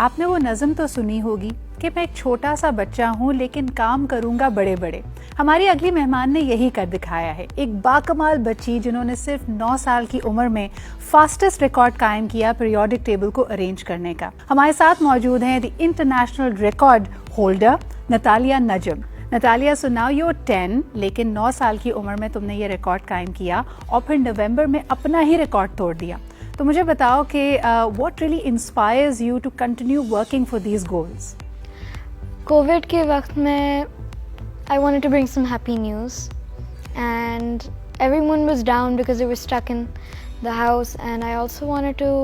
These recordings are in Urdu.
آپ نے وہ نظم تو سنی ہوگی کہ میں ایک چھوٹا سا بچہ ہوں لیکن کام کروں گا بڑے بڑے. ہماری اگلی مہمان نے یہی کر دکھایا ہے. ایک باکمال بچی جنہوں نے صرف 9 سال کی عمر میں فاسٹسٹ ریکارڈ قائم کیا پیریوڈک ٹیبل کو ارینج کرنے کا. ہمارے ساتھ موجود ہیں the international record holder Natalia Najam. Natalia, so now you're 10 لیکن 9 سال کی عمر میں تم نے یہ ریکارڈ قائم کیا اور پھر نومبر میں اپنا ہی ریکارڈ توڑ دیا. تو مجھے بتاؤ کہ what really inspires you to continue working for these goals? Covid کے وقت میں I wanted to bring some happy news and everyone was down because they were stuck in the house, and I also wanted to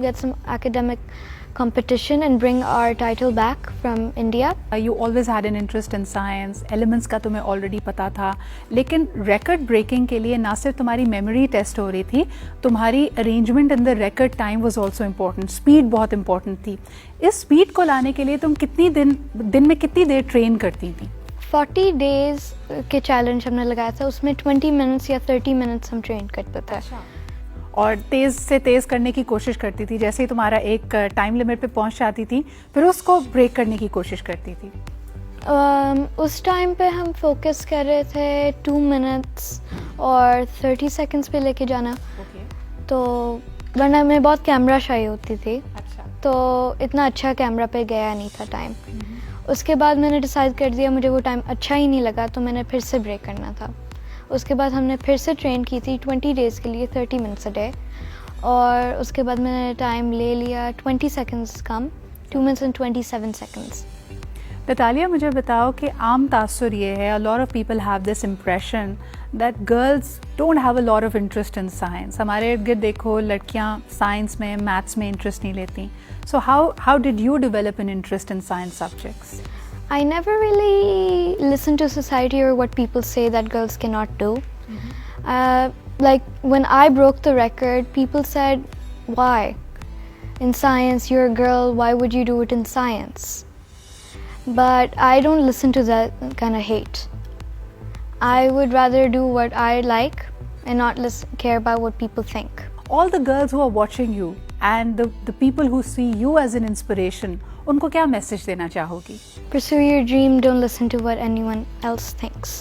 get some academic competition and bring our title back from India. You always had an interest in science, elements کا تمہیں already پتا تھا, لیکن ریکارڈ بریکنگ کے لیے نہ صرف تمہاری میموری ٹیسٹ ہو رہی تھی, تمہاری arrangement in the record time was also important. Speed بہت امپورٹنٹ تھی. اس اسپیڈ کو لانے کے لیے تم کتنی دن میں کتنی دیر ٹرین کرتی تھی؟ 40 days کے چیلنج ہم نے لگایا تھا, اس میں 20 minutes یا 30 minutes ہم ٹرین کرتے تھے. اور تیز سے تیز کرنے کی کوشش کرتی تھی. جیسے ہی تمہارا ایک ٹائم لمٹ پہ پہنچ جاتی تھی پھر اس کو بریک کرنے کی کوشش کرتی تھی. اس ٹائم پہ ہم فوکس کر رہے تھے 2 minutes اور 30 seconds پہ لے کے جانا. تو ورنہ میں بہت کیمرہ شائی ہوتی تھی, تو اتنا اچھا کیمرہ پہ گیا نہیں تھا ٹائم. اس کے بعد میں نے ڈیسائڈ کر دیا مجھے وہ ٹائم اچھا ہی نہیں لگا, تو میں نے پھر سے بریک کرنا تھا. اس کے بعد ہم نے پھر سے ٹرین کی تھی 20 days کے لیے 30 minutes a day, اور اس کے بعد میں نے ٹائم لے لیا 20 seconds come, 2 minutes and 27 seconds. Natalia, مجھے بتاؤ کہ عام تاثر یہ ہے, a lot of people have this impression that girls don't have a lot of interest in science. ہمارے ارد گرد دیکھو لڑکیاں سائنس میں میتھس میں انٹرسٹ نہیں لیتی. So how did you develop an interest in science subjects? I never really listened to society or what people say that girls cannot do. Like when I broke the record, people said, why? In science, you're a girl, why would you do it in science? But I don't listen to that kind of hate. I would rather do what I like and not care about what people think. All the girls who are watching you and the people who see you as an inspiration, ان کو کیا میسج دینا چاہو گی؟ Pursue your dream, don't listen to what anyone else thinks.